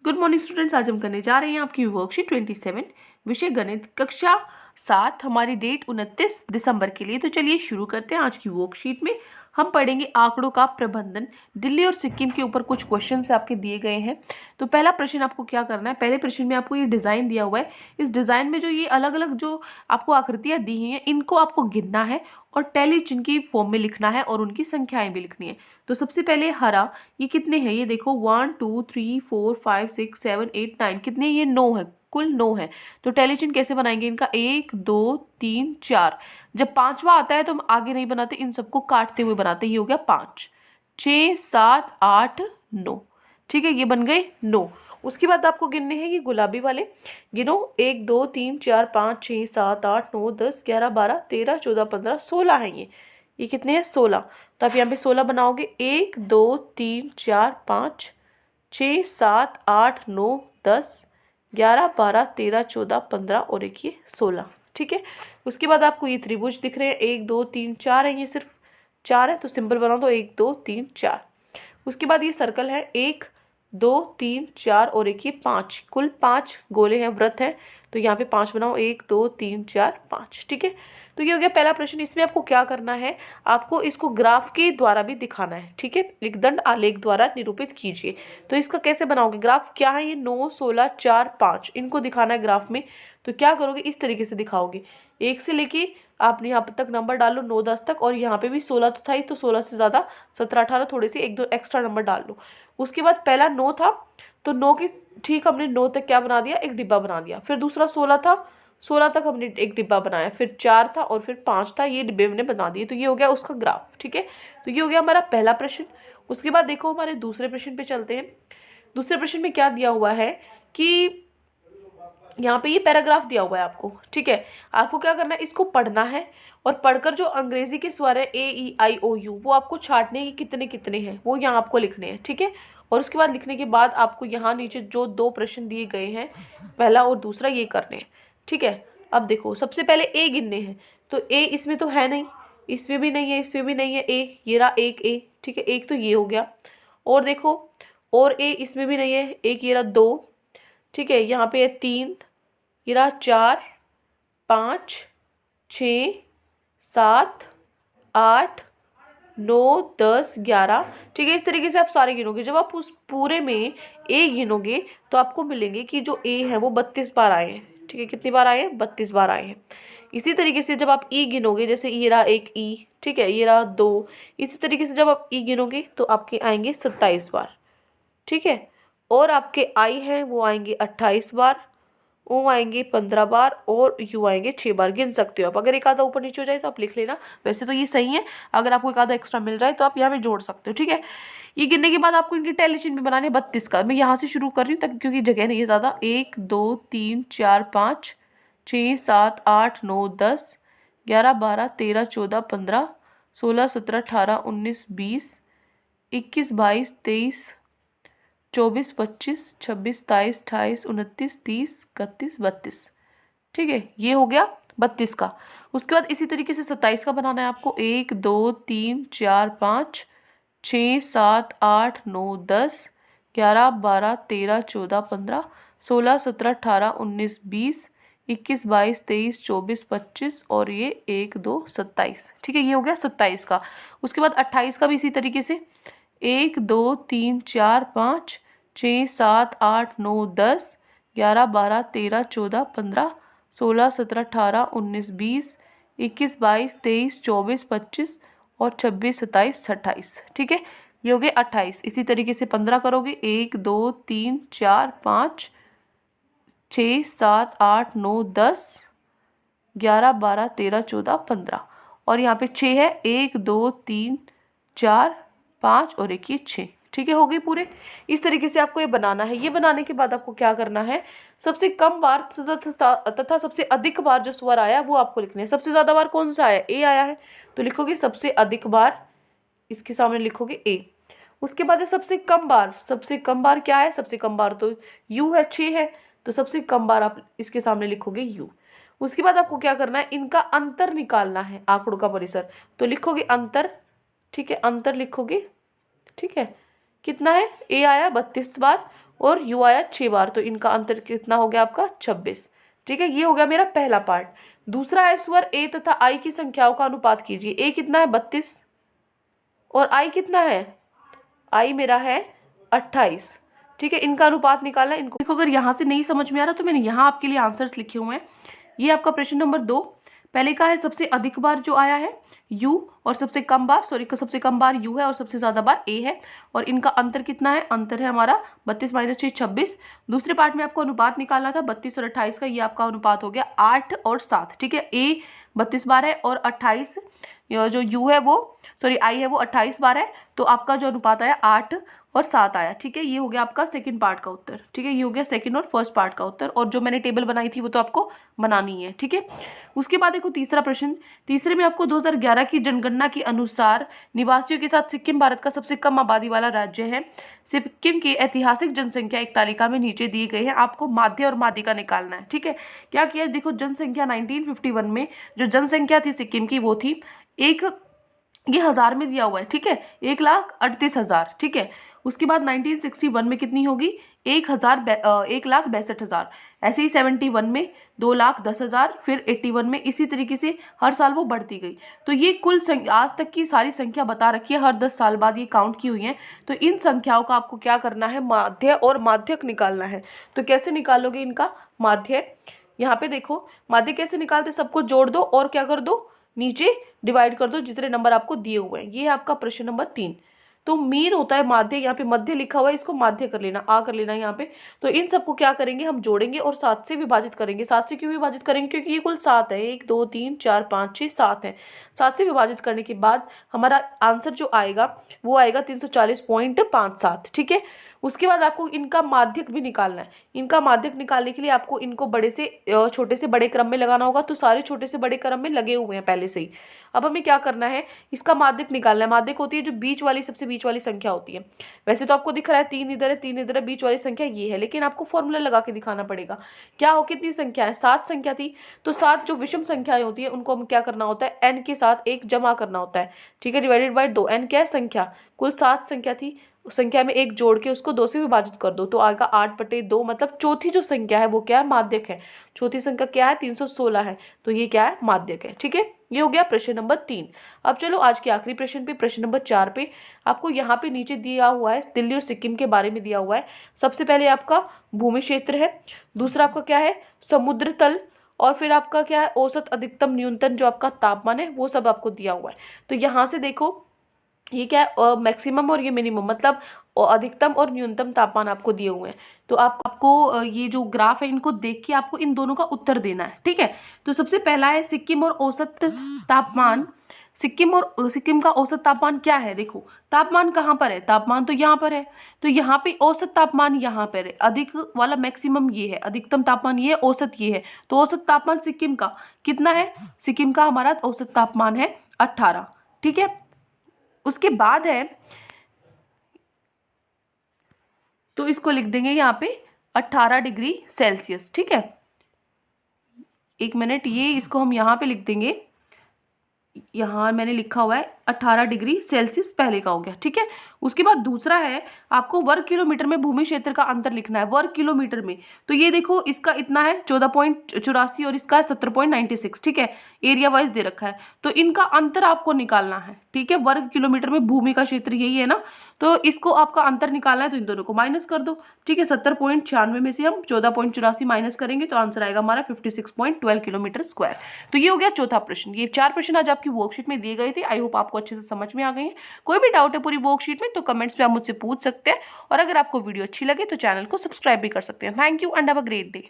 Good morning students. आज हम करने जा रहे हैं आपकी वर्कशीट 27 विषय गणित कक्षा 7। हमारी डेट 29 दिसंबर के लिए। तो चलिए शुरू करते हैं। आज की वर्कशीट में हम पढ़ेंगे आंकड़ों का प्रबंधन। दिल्ली और सिक्किम के ऊपर कुछ क्वेश्चन आपके दिए गए हैं। तो पहला प्रश्न आपको क्या करना है, पहले प्रश्न में आपको ये डिज़ाइन दिया हुआ है। इस डिज़ाइन में जो ये अलग अलग जो आपको आकृतियाँ दी हैं इनको आपको गिनना है और टैली चिन्ह की फॉर्म में लिखना है और उनकी संख्याएं भी लिखनी है। तो सबसे पहले हरा, ये कितने हैं, ये देखो 1 2 3 4 5 6 7 8 9, कितने, ये 9 है, कुल 9 है। तो टैली चिन्ह कैसे बनाएंगे इनका, 1 2 3 4। जब पांचवा आता है तो हम आगे नहीं बनाते, इन सबको काटते हुए बनाते हैं। ये हो गया 5 6 7 8 9। ठीक है, ये बन गए 9। उसके बाद आपको गिनने हैं ये गुलाबी वाले। गिनो 1 2 3 4 5 6 7 8 9 10 11 12 13 14 15 16 है ये कितने हैं, 16। तो आप यहाँ पे 16 बनाओगे। 1 2 3 4 5 6 7 8 9 10 11 12 13 14 15 और एक ये 16। ठीक है, उसके बाद आपको ये त्रिभुज दिख रहे हैं, 1 2 3 4 है, ये सिर्फ 4 है तो सिंबल बनाओ तो 1 2 3 4। उसके बाद ये सर्कल है, 1 2 3 4 और एक ये 5, कुल 5 गोले हैं, वृत्त हैं। तो यहाँ पे 5 बनाओ, 1 2 3 4 5। ठीक है, तो ये हो गया पहला प्रश्न। इसमें आपको क्या करना है, आपको इसको ग्राफ के द्वारा भी दिखाना है। ठीक है, एक दंड आलेख द्वारा निरूपित कीजिए। तो इसका कैसे बनाओगे, ग्राफ क्या है, ये 9 16 4 5, इनको दिखाना है ग्राफ में। तो क्या करोगे, इस तरीके से दिखाओगे। 1 से लेके आप यहाँ तक नंबर डालो 9 10 तक, और यहाँ पे भी 16 तो था ही, तो 16 से ज़्यादा 17 18 थोड़े से 1 2 एक्स्ट्रा नंबर डाल लो। उसके बाद पहला 9 था तो 9 की ठीक हमने 9 तक क्या बना दिया, एक डिब्बा बना दिया। फिर दूसरा 16 था, 16 तक हमने एक डिब्बा बनाया। फिर 4 था और फिर 5 था, ये डिब्बे हमने बना दिए। तो ये हो गया उसका ग्राफ। ठीक है, तो ये हो गया हमारा पहला प्रश्न। उसके बाद देखो हमारे दूसरे प्रश्न पे चलते हैं। दूसरे प्रश्न में क्या दिया हुआ है कि यहाँ पे ये पैराग्राफ दिया हुआ है आपको। ठीक है, आपको क्या करना है, इसको पढ़ना है और पढ़कर जो अंग्रेजी के स्वर है AEIOU वो आपको छांटने हैं कि कितने कितने हैं, वो यहाँ आपको लिखने हैं। ठीक है, और उसके बाद लिखने के बाद आपको यहाँ नीचे जो 2 प्रश्न दिए गए हैं, पहला और दूसरा, ये करने हैं। ठीक है, अब देखो सबसे पहले A गिनने हैं। तो A इसमें तो है नहीं, इसमें भी नहीं है, इसमें भी नहीं है A, ये रहा एक A। ठीक है, एक तो ये हो गया। और देखो और A इसमें भी नहीं है, एक ये रहा 2। ठीक है, यहाँ पे है 3, ये रहा 4 5 6 7 8 9 10 11। ठीक है, इस तरीके से आप सारे गिनोगे। जब आप उस पूरे में ए गिनोगे तो आपको मिलेंगे कि जो ए है वो 32 बार आए हैं। ठीक है, कितनी बार आए हैं, 32 बार आए हैं। इसी तरीके से जब आप ई गिनोगे, जैसे ये रहा एक ई, ठीक है, ये रहा 2, इसी तरीके से जब आप ई गिनोगे तो आपके आएंगे 27 बार। ठीक है, और आपके आई हैं वो आएंगे 28 बार, ओ आएंगे 15 बार और यू आएंगे 6 बार। गिन सकते हो आप। अगर एक आधा ऊपर नीचे हो जाए तो आप लिख लेना, वैसे तो ये सही है। अगर आपको एक आधा एक्स्ट्रा मिल जाए तो आप यहाँ पे जोड़ सकते हो। ठीक है, ये गिनने के बाद आपको इनकी टैली चिन्ह भी बनाने 32 का। मैं यहाँ से शुरू कर रही हूँ तक क्योंकि जगह नहीं है ज़्यादा। 1 2 3 4 5 6 7 8 9 10 11 12 13 14 15 16 17 18 19 20 21 22 23 24 25 26 27 28 29 30 31 32। ठीक है, ये हो गया 32 का। उसके बाद इसी तरीके से 27 का बनाना है आपको। 1 2 3 4 5 6 7 8 9 10 11 12 13 14 15 16 17 18 19 20 21 22 23 24 25 और ये 1 2 27। ठीक है, ये हो गया 27 का। उसके बाद 28 का भी इसी तरीके से 1 2 3 4 5 6 7 8 9 10 11 12 13 14 15 16 17 18 19 20 21 22 23 24 25 और 26 27 28। ठीक है, ये हो गए 28। इसी तरीके से 15 करोगे। 1 2 3 4 5 6 7 8 9 10 11 12 13 14 15 और यहाँ पे 6 है, 1 2 3 4 5 और एक ये 6। ठीक है, हो गई पूरे। इस तरीके से आपको ये बनाना है। ये बनाने के बाद आपको क्या करना है, सबसे कम बार तथा सबसे अधिक बार जो स्वर आया वो आपको लिखने हैं। सबसे ज़्यादा बार कौन सा आया, ए आया है, तो लिखोगे सबसे अधिक बार, इसके सामने लिखोगे ए। उसके बाद है सबसे कम बार। सबसे कम बार क्या है, सबसे कम बार तो यू है, 6 है, तो सबसे कम बार आप इसके सामने लिखोगे यू। उसके बाद आपको क्या करना है, इनका अंतर निकालना है, आंकड़ों का परिसर, तो लिखोगे अंतर। ठीक है, अंतर लिखोगे। ठीक है, कितना है, ए आया 32 बार और u आया 6 बार, तो इनका अंतर कितना हो गया आपका 26। ठीक है, ये हो गया मेरा पहला पार्ट। दूसरा है स्वर a तथा i की संख्याओं का अनुपात कीजिए। a कितना है 32 और i कितना है, i मेरा है 28। ठीक है, इनका अनुपात निकालना है। इनको देखो, अगर यहाँ से नहीं समझ में आ रहा तो मैंने यहाँ आपके लिए आंसर्स लिखे हुए हैं। ये आपका प्रश्न नंबर 2 पहले का है, सबसे अधिक बार जो आया है u और सबसे कम बार सबसे कम बार u है और सबसे ज़्यादा बार a है, और इनका अंतर कितना है, अंतर है हमारा 32 माइनस 6 26। दूसरे पार्ट में आपको अनुपात निकालना था 32 और 28 का, ये आपका अनुपात हो गया 8 और 7। ठीक है, a 32 बार है और 28 जो u है वो i है वो 28 बार है, तो आपका जो अनुपात आया 8 और 7 आया। ठीक है, ये हो गया आपका सेकंड पार्ट का उत्तर। ठीक है, ये हो गया सेकंड और फर्स्ट पार्ट का उत्तर, और जो मैंने टेबल बनाई थी वो तो आपको बनानी है। ठीक है, उसके बाद देखो तीसरा प्रश्न। तीसरे में आपको 2011 की जनगणना के अनुसार निवासियों के साथ सिक्किम भारत का सबसे कम आबादी वाला राज्य है। सिक्किम की ऐतिहासिक जनसंख्या एक तालिका में नीचे दिए गए हैं, आपको माध्य और माध्यिका निकालना है। ठीक है, क्या किया, देखो जनसंख्या 1951 में जो जनसंख्या थी सिक्किम की वो थी ये हजार में दिया हुआ है। ठीक है, 1,38,000। ठीक है, उसके बाद 1961 में कितनी होगी, 1,62,000। ऐसे ही 71 में 2,10,000, फिर 81 में, इसी तरीके से हर साल वो बढ़ती गई। तो ये कुल आज तक की सारी संख्या बता रखी है, हर 10 साल बाद ये काउंट की हुई है। तो इन संख्याओं का आपको क्या करना है, माध्य और माध्यक निकालना है। तो कैसे निकालोगे इनका माध्य, यहाँ पे देखो माध्य कैसे निकालते, सबको जोड़ दो और क्या कर दो, नीचे डिवाइड कर दो जितने नंबर आपको दिए हुए हैं। ये है आपका प्रश्न नंबर 3। तो मीन होता है माध्य, यहाँ पे मध्य लिखा हुआ है, इसको माध्य कर लेना, आ कर लेना यहाँ पे। तो इन सबको क्या करेंगे, हम जोड़ेंगे और 7 से विभाजित करेंगे। 7 से क्यों विभाजित करेंगे, क्योंकि ये कुल 7 है, 1 2 3 4 5 6 7 है। 7 से विभाजित करने के बाद हमारा आंसर जो आएगा वो आएगा 340.57। ठीक है, उसके बाद आपको इनका माध्यक भी निकालना है। इनका माध्यक निकालने के लिए आपको इनको बड़े से छोटे से बड़े क्रम में लगाना होगा। तो सारे छोटे से बड़े क्रम में लगे हुए हैं पहले से ही। अब हमें क्या करना है, इसका माध्यक निकालना है। माध्यक होती है जो बीच वाली, सबसे बीच वाली संख्या होती है। वैसे तो आपको दिख रहा है 3 इधर है 3 इधर है, बीच वाली संख्या ये है, लेकिन आपको फॉर्मूला लगा के दिखाना पड़ेगा। क्या हो, कितनी संख्या है, 7 संख्या थी। तो 7 जो विषम संख्याएं होती है उनको हम क्या करना होता है, n के साथ 1 जमा करना होता है। ठीक है, डिवाइडेड बाय 2। n क्या है, संख्या, कुल 7 संख्या थी, उस संख्या में 1 जोड़ के उसको 2 से विभाजित कर दो, तो आएगा 8/2। मतलब चौथी जो संख्या है वो क्या है, माध्यक है। चौथी संख्या क्या है, 316 है, तो ये क्या है, माध्यक है। ठीक है, ये हो गया प्रश्न नंबर 3। अब चलो आज के आखिरी प्रश्न पे, प्रश्न नंबर 4 पे। आपको यहाँ पे नीचे दिया हुआ है दिल्ली और सिक्किम के बारे में दिया हुआ है। सबसे पहले आपका भूमि क्षेत्र है, दूसरा आपका क्या है, समुद्र तल, और फिर आपका क्या है, औसत अधिकतम न्यूनतम जो आपका तापमान है वो सब आपको दिया हुआ है। तो यहाँ से देखो ये क्या है, मैक्सिमम और ये मिनिमम, मतलब अधिकतम और न्यूनतम तापमान आपको दिए हुए हैं। तो आपको ये जो ग्राफ है इनको देख के आपको इन दोनों का उत्तर देना है। ठीक है, तो सबसे पहला है सिक्किम और औसत तापमान। सिक्किम का औसत तापमान क्या है, देखो तापमान कहाँ पर है, तापमान तो यहाँ पर है, तो यहाँ पे औसत तापमान यहाँ पर है, अधिक वाला मैक्सिमम ये है, अधिकतम तापमान ये है, औसत ये है। तो औसत तापमान सिक्किम का कितना है, सिक्किम का हमारा औसत तापमान है 18। ठीक है, उसके बाद है, तो इसको लिख देंगे यहाँ पे 18 डिग्री सेल्सियस। ठीक है, 1 मिनट, ये इसको हम यहाँ पे लिख देंगे, यहाँ मैंने लिखा हुआ है 18 डिग्री सेल्सियस पहले का हो गया। ठीक है, उसके बाद दूसरा है, आपको वर्ग किलोमीटर में भूमि क्षेत्र का अंतर लिखना है, वर्ग किलोमीटर में। तो ये देखो इसका इतना है 14.84 और इसका है 17.96। ठीक है, एरिया वाइज दे रखा है, तो इनका अंतर आपको निकालना है। ठीक है, वर्ग किलोमीटर में भूमि का क्षेत्र यही है ना, तो इसको आपका अंतर निकालना है, तो इन दोनों को माइनस कर दो। ठीक है, 70.96 में से हम 14.84 माइनस करेंगे तो आंसर आएगा हमारा 56.12 किलोमीटर स्क्वायर। तो ये हो गया चौथा प्रश्न। ये 4 प्रश्न आज आपकी वर्कशीट में दिए गए थे। आई होप आपको अच्छे से समझ में आ गए हैं। कोई भी डाउट है पूरी वर्कशीट में तो कमेंट्स पे आप मुझसे पूछ सकते हैं, और अगर आपको वीडियो अच्छी लगे तो चैनल को सब्सक्राइब भी कर सकते हैं। Thank you and have a great day.